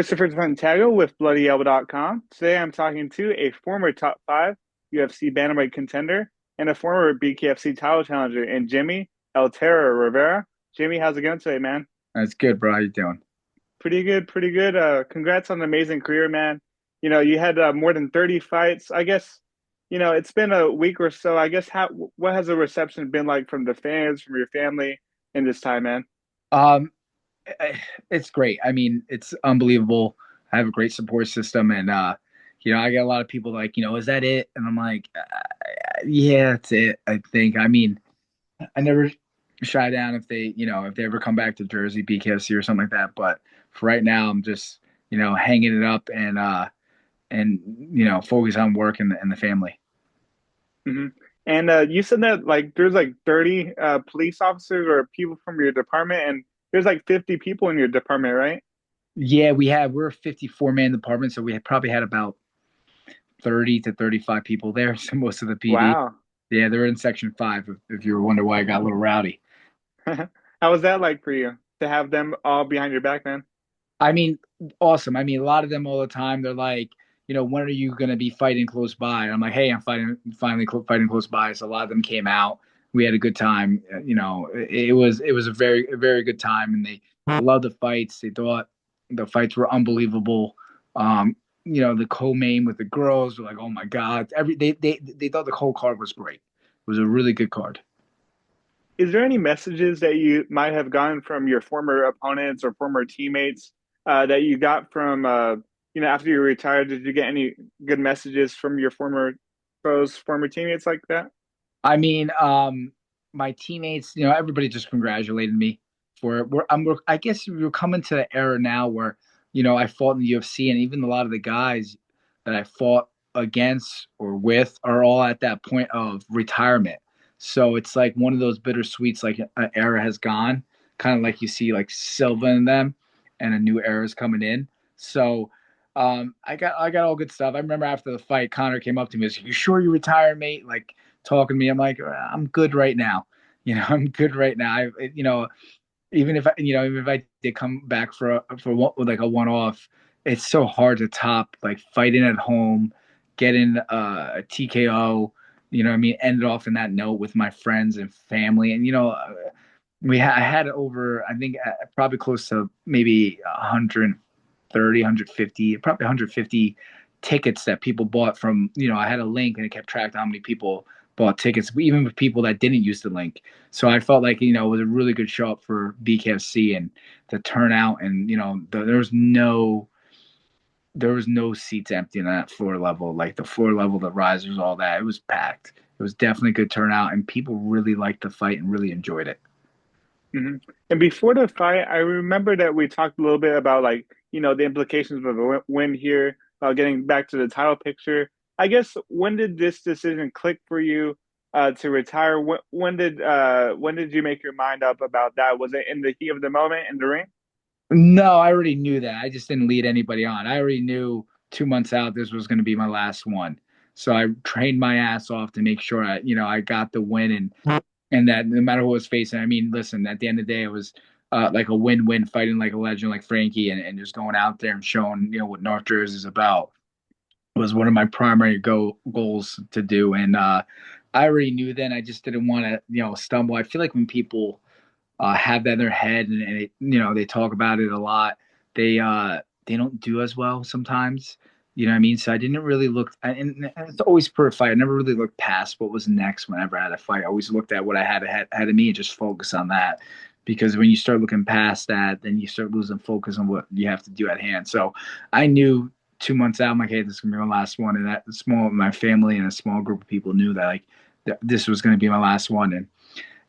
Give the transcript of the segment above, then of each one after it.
Christopher Fantago with BloodyElbow.com. Today I'm talking to a former top five UFC Bantamweight contender and a former BKFC title challenger in Jimmie El Terror Rivera. Jimmy, how's it going today, man? That's good, bro. How you doing? Pretty good, pretty good. Congrats on an amazing career, man. You had more than 30 fights. I guess, it's been a week or so. I guess what has the reception been like from the fans, from your family in this time, man? Um, it's great. I mean, it's unbelievable. I have a great support system, and I get a lot of people like, is that it? And I'm like, yeah, that's it. I think. I mean, I never shy down if they ever come back to Jersey, BKFC or something like that. But for right now, I'm just, hanging it up and focus on work and the family. hmm And you said that like there's like 30 police officers or people from your department, and there's like 50 people in your department, right? Yeah, we're a 54-man department, so we had probably had about 30 to 35 people there. So most of the PD. Wow. Yeah, they're in section five. If you were wondering why I got a little rowdy. How was that like for you to have them all behind your back, man? I mean, awesome. I mean, a lot of them all the time. They're like, when are you going to be fighting close by? And I'm like, hey, I'm fighting close by. So a lot of them came out. We had a good time. It was a very good time, and they loved the fights. They thought the fights were unbelievable. The co-main with the girls were like, oh my god, they thought the whole card was great. It was a really good card. Is there any messages that you might have gotten from your former opponents or former teammates that you got from after you retired? Did you get any good messages from your former teammates like that? I mean, my teammates, everybody just congratulated me for it. I guess we're coming to the era now where, I fought in the UFC, and even a lot of the guys that I fought against or with are all at that point of retirement. So it's like one of those bittersweets, like an era has gone, kind of like you see like Silva in them, and a new era is coming in. So I got all good stuff. I remember after the fight, Connor came up to me and said, "You sure you retired, mate?" Like talking to me. I'm like, I'm good right now. I'm good right now. Even if I did come back like a one off, it's so hard to top like fighting at home, getting a TKO. I mean, end it off in that note with my friends and family, and I had over I think probably close to maybe 130, 150, probably 150 tickets that people bought from, I had a link and it kept track of how many people bought tickets, even with people that didn't use the link. So I felt like, it was a really good show up for BKFC and the turnout. And, there was no seats empty in that floor level, like the floor level, the risers, all that. It was packed. It was definitely a good turnout, and people really liked the fight and really enjoyed it. hmm And before the fight, I remember that we talked a little bit about like, the implications of a win here, getting back to the title picture. I guess when did this decision click for you to retire? When did you make your mind up about that? Was it in the heat of the moment in the ring? No, I already knew that. I just didn't lead anybody on. I already knew 2 months out this was going to be my last one. So I trained my ass off to make sure I got the win and that no matter who was facing. I mean, listen, at the end of the day, it was like a win-win fighting like a legend like Frankie and just going out there and showing what North Jersey is about was one of my primary goals to do. And I already knew then. I just didn't want to stumble. I feel like when people have that in their head and they talk about it a lot. They don't do as well sometimes. You know what I mean? So I didn't really look, and it's always per fight. I never really looked past what was next whenever I had a fight. I always looked at what I had ahead of me and just focus on that. Because when you start looking past that, then you start losing focus on what you have to do at hand. So I knew 2 months out, I'm like, hey, this is gonna be my last one. And that my family and a small group of people knew that like this was gonna be my last one. And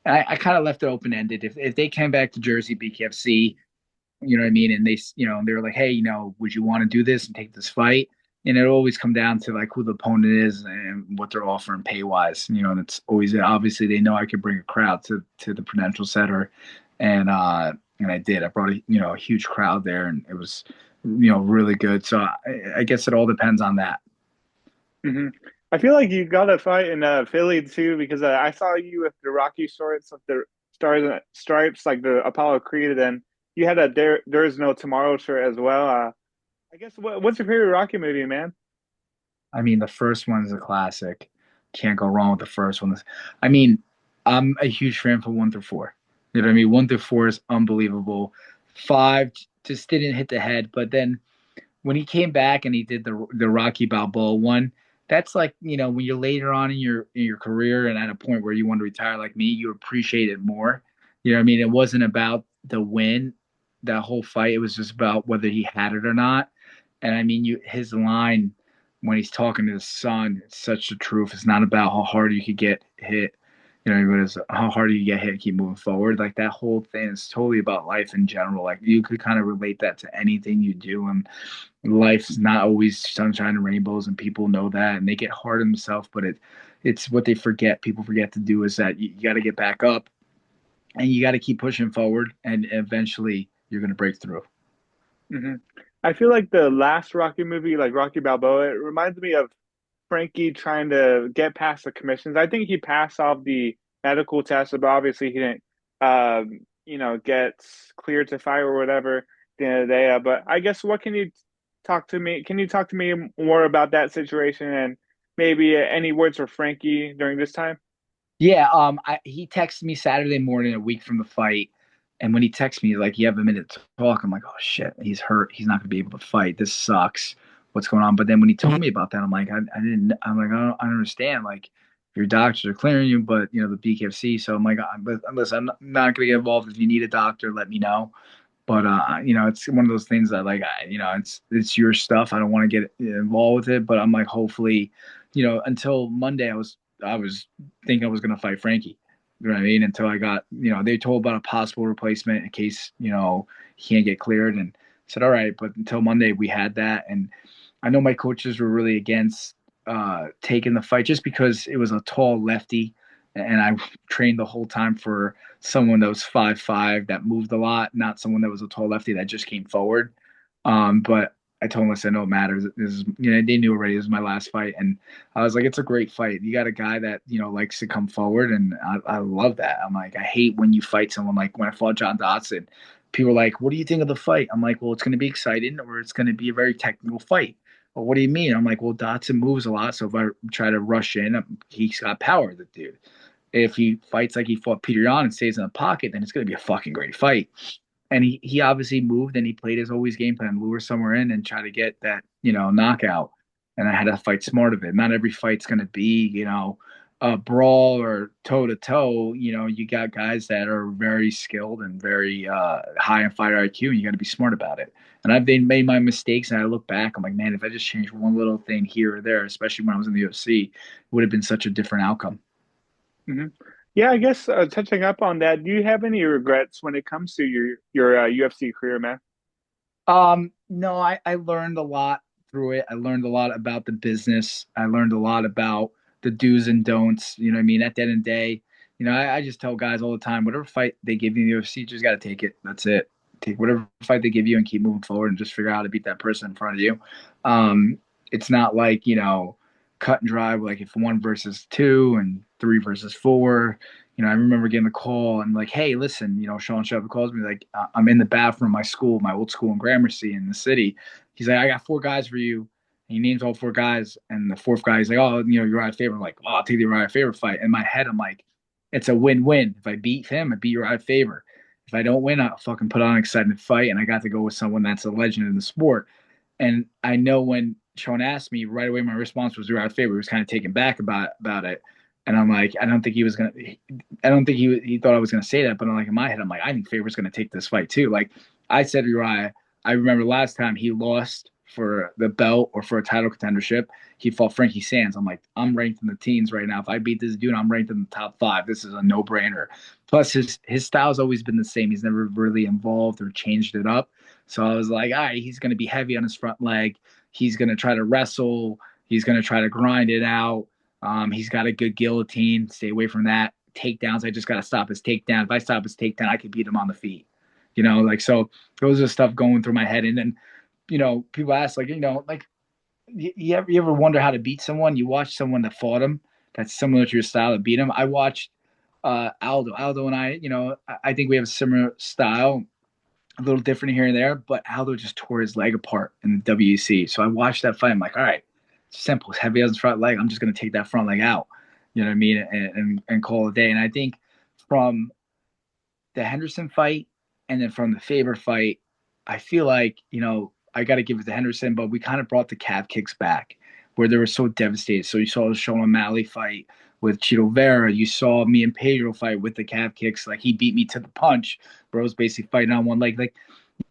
I kind of left it open ended. If they came back to Jersey BKFC, you know what I mean, and they were like, hey, would you want to do this and take this fight? And it always come down to like who the opponent is and what they're offering pay wise. And it's always obviously they know I could bring a crowd to the Prudential Center, and I did. I brought a huge crowd there, and it was really good. So I guess it all depends on that. hmm I feel like you got a fight in Philly too because I saw you with the Rocky shorts with the stars and stripes like the Apollo Creed, and you had a there is no tomorrow shirt as well. I guess what's your favorite Rocky movie, man? I mean, the first one is a classic. Can't go wrong with the first one. I mean, I'm a huge fan for 1 through 4. You know what I mean? 1 through 4 is unbelievable. Five just didn't hit the head, but then when he came back and he did the Rocky Balboa one, that's like, when you're later on in your career and at a point where you want to retire like me, you appreciate it more. You know what I mean? It wasn't about the win, that whole fight. It was just about whether he had it or not. And I mean, his line when he's talking to his son, it's such the truth. It's not about how hard you could get hit. You know, but it's how hard you get hit and keep moving forward. Like that whole thing is totally about life in general. Like you could kind of relate that to anything you do, and life's not always sunshine and rainbows, and people know that, and they get hard on themselves. But it's what they forget. People forget to do is that you got to get back up, and you got to keep pushing forward, and eventually you're gonna break through. Hmm. I feel like the last Rocky movie, like Rocky Balboa, it reminds me of Frankie trying to get past the commissions. I think he passed off the medical test, but obviously he didn't, get cleared to fight or whatever at the end of the day. But I guess what can you talk to me? Can you talk to me more about that situation and maybe any words for Frankie during this time? Yeah, he texted me Saturday morning, a week from the fight, and when he texted me, like, "You have a minute to talk," I'm like, "Oh shit, he's hurt. He's not gonna be able to fight. This sucks. What's going on?" But then when he told me about that, I'm like, I didn't. I'm like, I don't understand. Like, your doctors are clearing you, but the BKFC. So I'm like, but listen, I'm not gonna get involved. If you need a doctor, let me know. But it's one of those things that like it's your stuff. I don't want to get involved with it, but I'm like, hopefully, until Monday, I was thinking I was gonna fight Frankie. You know what I mean? Until I got, they told about a possible replacement in case he can't get cleared, and said, all right. But until Monday, we had that, and I know my coaches were really against taking the fight just because it was a tall lefty, and I trained the whole time for someone that was 5'5", that moved a lot, not someone that was a tall lefty that just came forward. But I told them, I said, no, it matters. This is, they knew already this was my last fight. And I was like, it's a great fight. You got a guy that, likes to come forward. And I love that. I'm like, I hate when you fight someone like when I fought John Dodson. People are like, what do you think of the fight? I'm like, well, it's going to be exciting or it's going to be a very technical fight. Well, what do you mean? I'm like, well, Dodson moves a lot. So if I try to rush in, he's got power, the dude. If he fights like he fought Peter Yan and stays in the pocket, then it's going to be a fucking great fight. And he obviously moved and he played his always game plan, lure somewhere in and try to get that, knockout. And I had to fight smart of it. Not every fight's going to be, a brawl or toe to toe. You got guys that are very skilled and very high in fighter IQ, and you got to be smart about it. And I've made my mistakes, and I look back, I'm like, man, if I just changed one little thing here or there, especially when I was in the UFC, it would have been such a different outcome. Hmm. Yeah, I guess touching up on that, do you have any regrets when it comes to your UFC career, man? No, I learned a lot through it. I learned a lot about the business. I learned a lot about the do's and don'ts. You know what I mean? At the end of the day, I just tell guys all the time, whatever fight they give you in the UFC, you just got to take it. That's it. Take whatever fight they give you and keep moving forward and just figure out how to beat that person in front of you. It's not like, cut and dry, like if 1 versus 2 and 3 versus 4. I remember getting the call and like, hey, listen, Sean Shelby calls me like, I'm in the bathroom of my school, my old school in Gramercy in the city. He's like, I got 4 guys for you. And he names all 4 guys, and the fourth guy, he's like, oh, Uriah Faber. I'm like, oh, I'll take the Uriah Faber fight. In my head, I'm like, it's a win-win. If I beat him, I beat Uriah Faber. If I don't win, I'll fucking put on an exciting fight, and I got to go with someone that's a legend in the sport. And I know when Sean asked me right away, my response was Uriah Faber. He was kind of taken back about it. And I'm like, I don't think he was gonna. I don't think he thought I was gonna say that. But I'm like in my head, I'm like, I think Faber's gonna take this fight too. Like I said, Uriah. I remember last time he lost for the belt or for a title contendership, he fought Frankie Sands. I'm like, I'm ranked in the teens right now. If I beat this dude, I'm ranked in the top 5. This is a no brainer. Plus, his style's always been the same. He's never really evolved or changed it up. So I was like, all right, he's going to be heavy on his front leg. He's going to try to wrestle. He's going to try to grind it out. He's got a good guillotine. Stay away from that. Takedowns, I just got to stop his takedown. If I stop his takedown, I could beat him on the feet. So those are stuff going through my head. And then, people ask, like, like, you ever wonder how to beat someone? You watch someone that fought him that's similar to your style to beat him. I watched Aldo. Aldo and I think we have a similar style. a little different here and there, but Aldo just tore his leg apart in the WEC. So I watched that fight. I'm like, all right, it's simple. As heavy as his front leg, I'm just going to take that front leg out. You know what I mean? And call it a day. And I think from the Henderson fight and then from the Faber fight, I feel like, I got to give it to Henderson, but we kind of brought the calf kicks back where they were so devastated. So you saw the Sean O'Malley fight with Cheeto Vera. You saw me and Pedro fight with the calf kicks. Like he beat me to the punch, bro. Was basically fighting on one leg. Like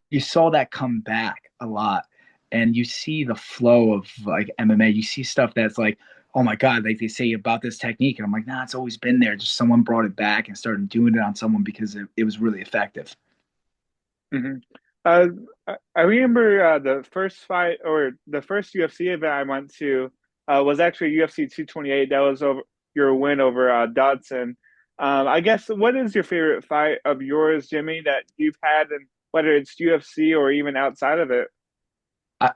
you saw that come back a lot. And you see the flow of like MMA. You see stuff that's like, oh my God, like they say about this technique. And I'm like, nah, it's always been there. Just someone brought it back and started doing it on someone because it was really effective. Hmm. Uh, I remember the first fight or the first UFC event I went to was actually UFC 228. That was over your win over Dodson. I guess what is your favorite fight of yours, Jimmy, that you've had, and whether it's UFC or even outside of it? I,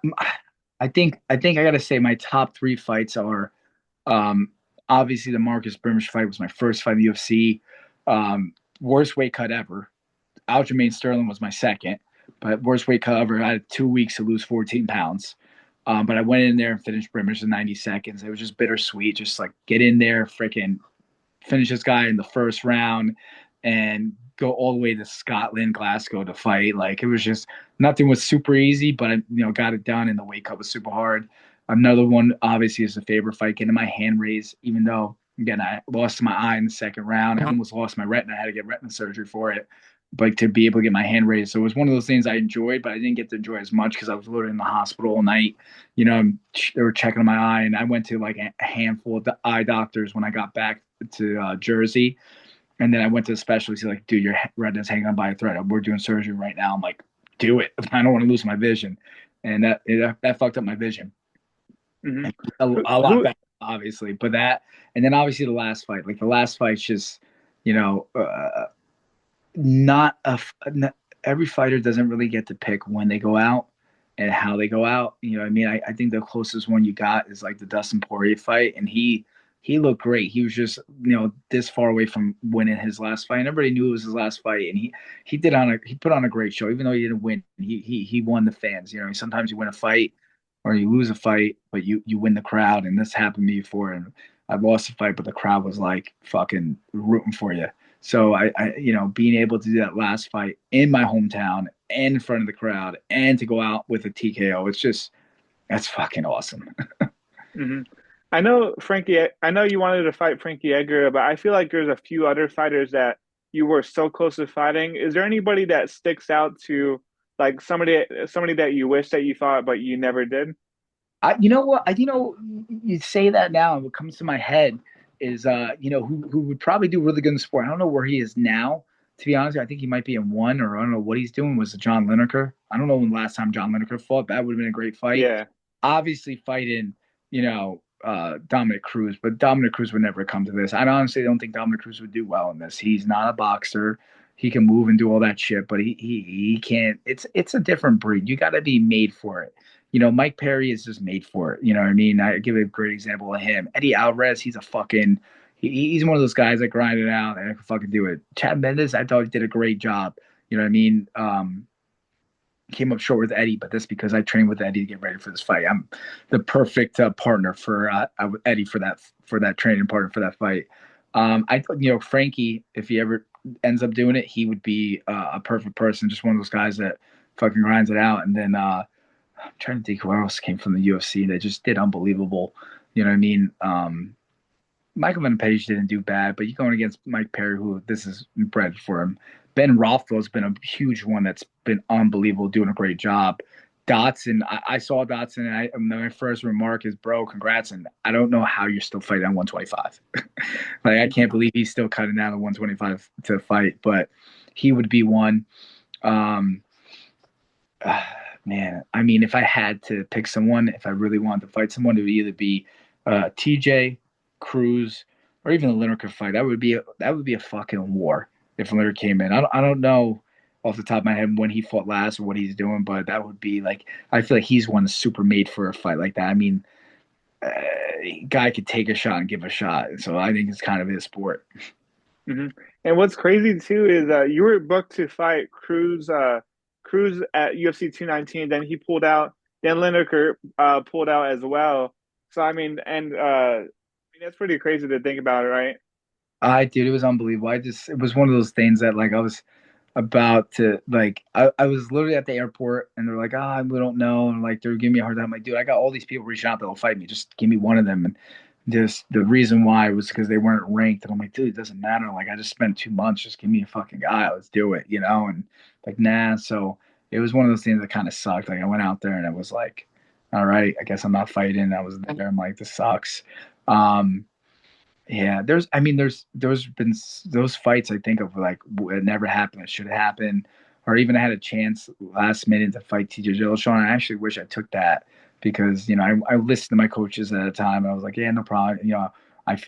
I think I gotta say my top three fights are um, obviously the Marcus Brimage fight was my first fight in the UFC. Worst weight cut ever. Aljamain Sterling was my second, but worst weight cut ever. I had 2 weeks to lose 14 pounds. But I went in there and finished Brimage in 90 seconds. It was just bittersweet. Just like get in there, freaking finish this guy in the first round and go all the way to Scotland, Glasgow to fight. Like it was just nothing was super easy, but I got it done and the weight cut was super hard. Another one obviously is a favorite fight, getting my hand raised, even though again I lost my eye in the second round. I almost lost my retina. I had to get retina surgery for it. But to be able to get my hand raised. So it was one of those things I enjoyed, but I didn't get to enjoy as much because I was literally in the hospital all night. They were checking on my eye, and I went to like a handful of eye doctors when I got back to Jersey. And then I went to the specialist. He's like, dude, your retina's hanging on by a thread. We're doing surgery right now. I'm like, do it. I don't want to lose my vision. And that fucked up my vision. Hmm. A lot Who? better, obviously. But that, and then obviously the last fight. Like the last fight's just, you know, not a every fighter doesn't really get to pick when they go out and how they go out. You know what I mean? I think the closest one you got is like the Dustin Poirier fight, and he looked great. He was just this far away from winning his last fight. And everybody knew it was his last fight, and he put on a great show. Even though he didn't win, he won the fans. Sometimes you win a fight or you lose a fight, but you win the crowd, and this happened to me before. And I lost a fight, but the crowd was like fucking rooting for you. So being able to do that last fight in my hometown and in front of the crowd and to go out with a TKO, that's fucking awesome. Hmm. I know Frankie. I know you wanted to fight Frankie Edgar, but I feel like there's a few other fighters that you were so close to fighting. Is there anybody that sticks out to like somebody that you wish that you fought but you never did? You know what? You say that now, and what comes to my head is, who would probably do really good in the sport. I don't know where he is now. To be honest, I think he might be in one, or I don't know what he's doing. Was John Lineker? I don't know when the last time John Lineker fought. That would have been a great fight. Yeah. Obviously, fighting, Dominic Cruz, but Dominic Cruz would never come to this. I honestly don't think Dominic Cruz would do well in this. He's not a boxer. He can move and do all that shit, but he can't. It's a different breed. You got to be made for it. Mike Perry is just made for it. You know what I mean? I give a great example of him. Eddie Alvarez, he's one of those guys that grind it out and I can fucking do it. Chad Mendes, I thought he did a great job. You know what I mean? Came up short with Eddie, but that's because I trained with Eddie to get ready for this fight. I'm the perfect partner for Eddie for that training partner for that fight. Frankie, if he ever ends up doing it, he would be a perfect person. Just one of those guys that fucking grinds it out. And then I'm trying to think who else came from the UFC that just did unbelievable. You know what I mean? Michael Van Page didn't do bad, but you're going against Mike Perry, who this is bred for him. Ben Rothwell's been a huge one that's been unbelievable, doing a great job. Dotson, I saw Dotson, and my first remark is, bro, congrats. And I don't know how you're still fighting on 125. Like, I can't believe he's still cutting down to 125 to fight, but he would be one. Um, Man, I mean, if I had to pick someone, if I really wanted to fight someone, it would either be TJ, Cruz, or even the Lineker fight. That would be a fucking war if Lineker came in. I don't know off the top of my head when he fought last or what he's doing, but that would be like I feel like he's one that's super made for a fight like that. I mean, uh, guy could take a shot and give a shot, so I think it's kind of his sport. Hmm. And what's crazy too is you were booked to fight Cruz at UFC 219. Then he pulled out. Then Lineker pulled out as well. So I mean, and I mean, that's pretty crazy to think about, right? I dude, it was unbelievable. It was one of those things that like I was about to like I was literally at the airport and they're like, ah, we don't know, and like they're giving me a hard time. I'm like, dude, I got all these people reaching out that'll fight me. Just give me one of them. And just the reason why was because they weren't ranked. And I'm like, dude, it doesn't matter. Like I just spent 2 months. Just give me a fucking guy. Let's do it, you know? And like, nah. So it was one of those things that kind of sucked. Like I went out there and it was like, all right, I guess I'm not fighting. I was there. I'm like, this sucks. Um, yeah, I mean, there's been those fights I think of like it never happened. It should happen, or even I had a chance last minute to fight TJ Dillashaw. I actually wish I took that because I listened to my coaches at the time and I was like, yeah, no problem.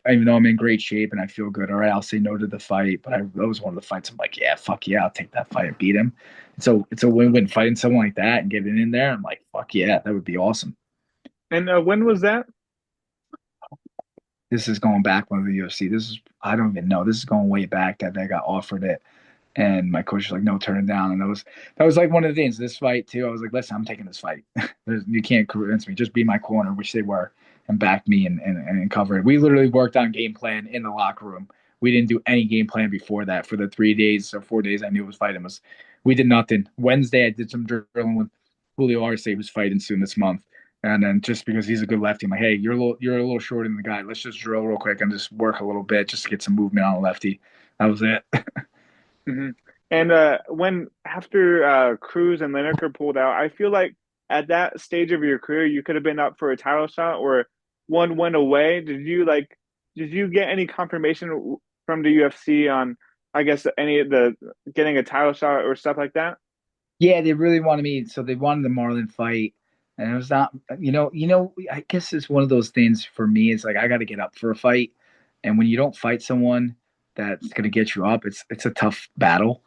Even though I'm in great shape and I feel good, all right, I'll say no to the fight. But that was one of the fights I'm like, yeah, fuck yeah, I'll take that fight and beat him. So it's a win-win fighting someone like that and getting in there. I'm like, fuck yeah, that would be awesome. And when was that? This is going back when the UFC. This is I don't even know. This is going way back that they got offered it, and my coach was like, "No, turn it down." And that was like one of the things. This fight too. I was like, "Listen, I'm taking this fight. You can't convince me. Just be my corner," which they were, and back me and cover it. We literally worked on game plan in the locker room. We didn't do any game plan before that for the 3 days or 4 days I knew it was fighting. We did nothing. Wednesday I did some drilling with Julio Arce, who's fighting soon this month. And then just because he's a good lefty, I'm like, hey, you're a little shorter than the guy. Let's just drill real quick and just work a little bit just to get some movement on the lefty. That was it. Hmm. And when after Cruz and Lineker pulled out, I feel like at that stage of your career, you could have been up for a title shot or one went away. Did you get any confirmation from the UFC on, I guess, any of the getting a title shot or stuff like that? Yeah, they really wanted me. So they wanted the Marlon fight, and it was not. I guess it's one of those things for me. It's like I got to get up for a fight, and when you don't fight someone that's gonna get you up, it's a tough battle.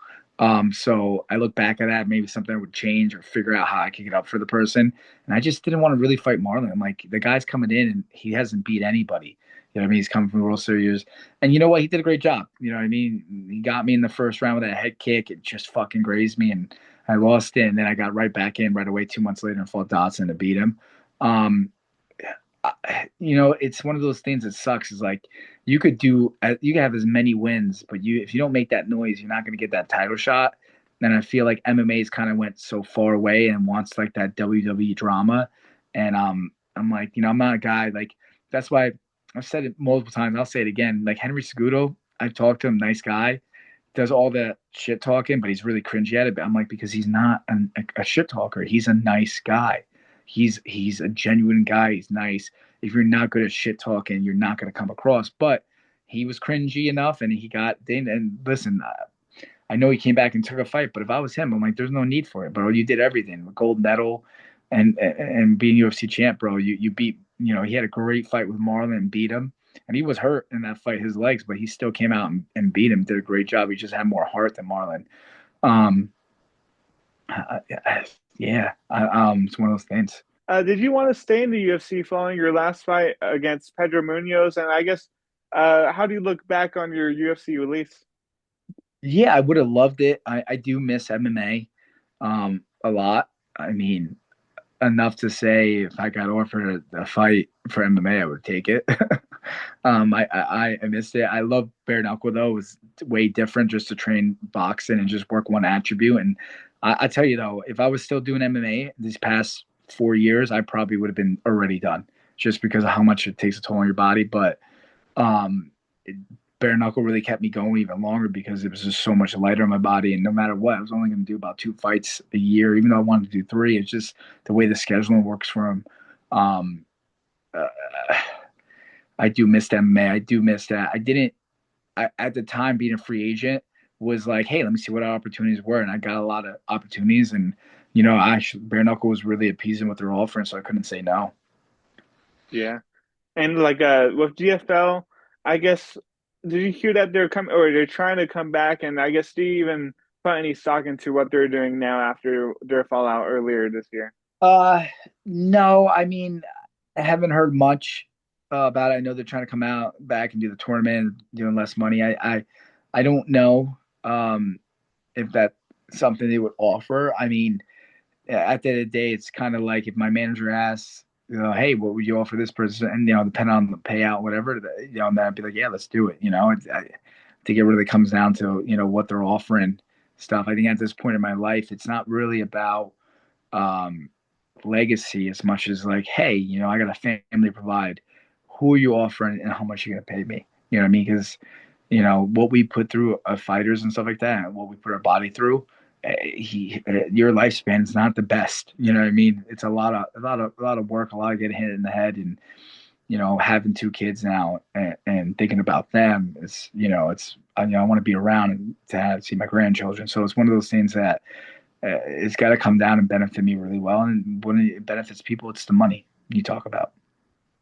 So I look back at that, maybe something I would change or figure out how I could get up for the person. And I just didn't want to really fight Marlon. I'm like, the guy's coming in and he hasn't beat anybody. You know what I mean? He's coming from the World Series. And you know what? He did a great job. You know what I mean? He got me in the first round with that head kick. It just fucking grazed me. And I lost it, and then I got right back in right away 2 months later and fought Dotson to beat him. Um, it's one of those things that sucks. Is like you can have as many wins, but if you don't make that noise, you're not going to get that title shot. And I feel like MMA's kind of went so far away and wants like that WWE drama. And I'm like, I'm not a guy like that's why I've said it multiple times. I'll say it again. Like Henry Cejudo, I've talked to him, nice guy, does all that shit talking, but he's really cringy at it. But I'm like, because he's not a shit talker. He's a nice guy. He's a genuine guy. He's nice. If you're not good at shit talking, you're not going to come across. But he was cringy enough, and he got. And listen, I know he came back and took a fight, but if I was him, I'm like, there's no need for it, bro. You did everything, gold medal, and being UFC champ, bro. You beat. He had a great fight with Marlon and beat him, and he was hurt in that fight, his legs, but he still came out and beat him. Did a great job. He just had more heart than Marlon. Um, yeah, it's one of those things. Did you want to stay in the UFC following your last fight against Pedro Munoz? And I guess, how do you look back on your UFC release? Yeah, I would have loved it. I do miss MMA a lot. I mean, enough to say if I got offered a fight for MMA, I would take it. I missed it. I love bare knuckle though. It was way different just to train boxing and just work one attribute. And I tell you though, if I was still doing MMA these past 4 years, I probably would have been already done just because of how much it takes a toll on your body. But um, bare knuckle really kept me going even longer because it was just so much lighter on my body. And no matter what, I was only going to do about 2 fights a year, even though I wanted to do three. It's just the way the scheduling works for him. Um, uh, I do miss MMA. I do miss that. At the time, being a free agent was like, hey, let me see what our opportunities were. And I got a lot of opportunities. And, bare knuckle was really appeasing what they're offering. So I couldn't say no. Yeah. And like with GFL, I guess did you hear that they're coming or they're trying to come back? And I guess do you even put any stock into what they're doing now after their fallout earlier this year? Uh, no, I mean, I haven't heard much about it. I know they're trying to come out back and do the tournament, doing less money. I don't know if that. something they would offer. I mean, at the end of the day, it's kind of like if my manager asks, hey, what would you offer this person? And, depending on the payout, whatever, then I'd be like, yeah, let's do it. I think it really comes down to, what they're offering stuff. I think at this point in my life, it's not really about um, legacy as much as like, hey, I got a family to provide. Who are you offering and how much are you going to pay me? You know what I mean? Because, what we put through fighters and stuff like that, and what we put our body through, your lifespan is not the best. You know what I mean? It's a lot of work, a lot of getting hit in the head, and having two kids now and thinking about them is, it's I want to be around and see my grandchildren. So it's one of those things that it's got to come down and benefit me really well. And when it benefits people, it's the money you talk about.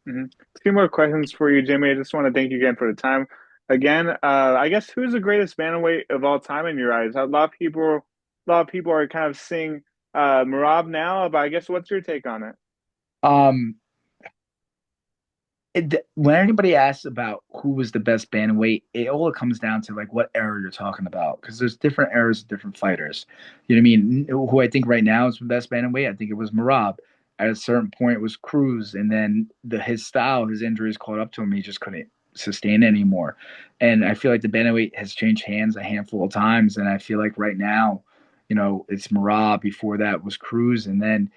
Hmm. A few more questions for you, Jimmy. I just want to thank you again for the time. Again, I guess who's the greatest bantamweight of all time in your eyes? A lot of people are kind of seeing Marab now, but I guess what's your take on it? Um, when anybody asks about who was the best bantamweight, it all comes down to like what era you're talking about, because there's different eras of different fighters. You know what I mean? Who I think right now is the best bantamweight, I think it was Marab. At a certain point, it was Cruz, and then his style, his injuries caught up to him. He just couldn't sustain anymore. And I feel like the bantamweight has changed hands a handful of times, and I feel like right now, it's Marab. Before that was Cruz, and then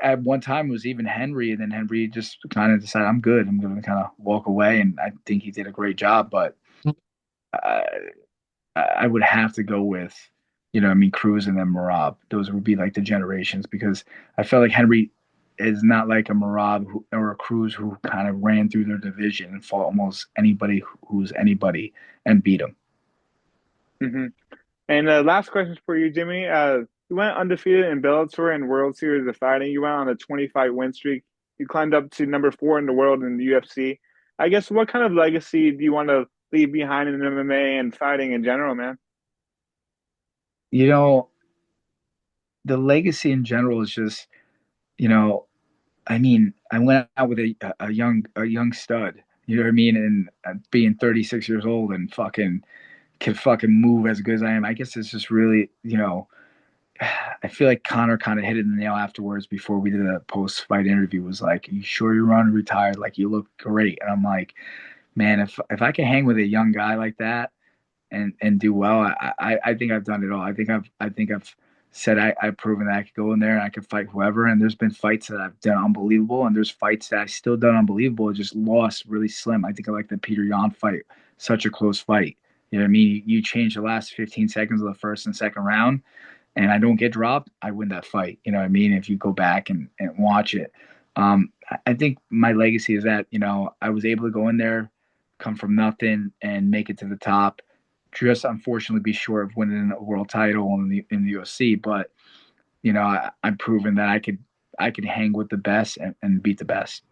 at one time it was even Henry, and then Henry just kind of decided, I'm good. I'm going to kind of walk away, and I think he did a great job. But uh, I would have to go with, Cruz and then Marab. Those would be like the generations, because I felt like Henry is not like a Marab or a Cruz who kind of ran through their division and fought almost anybody who's anybody and beat them. Hmm. And last question for you, Jimmy. You went undefeated in Bellator and World Series of Fighting. You went on a 25 win streak. You climbed up to number 4 in the world in the UFC. I guess what kind of legacy do you want to leave behind in MMA and fighting in general, man? You know, the legacy in general is just, you know, I mean, I went out with a young stud. You know what I mean? And being 36 years old and fucking can fucking move as good as I am. I guess it's just really, I feel like Connor kind of hit it in the nail afterwards before we did a post fight interview. Was like, "You sure you're on retired? Like, you look great." And I'm like, man, if I can hang with a young guy like that and do well, I think I've done it all. I think I've said I've proven that I could go in there and I could fight whoever. And there's been fights that I've done unbelievable, and there's fights that I still done unbelievable, just lost really slim. I think I like the Peter Yan fight, such a close fight. You know what I mean? You change the last 15 seconds of the first and second round, and I don't get dropped, I win that fight. You know what I mean? If you go back and watch it. I think my legacy is that, I was able to go in there, come from nothing, and make it to the top. Just unfortunately be short of winning a world title in the UFC, but I'm proven that I could hang with the best and beat the best.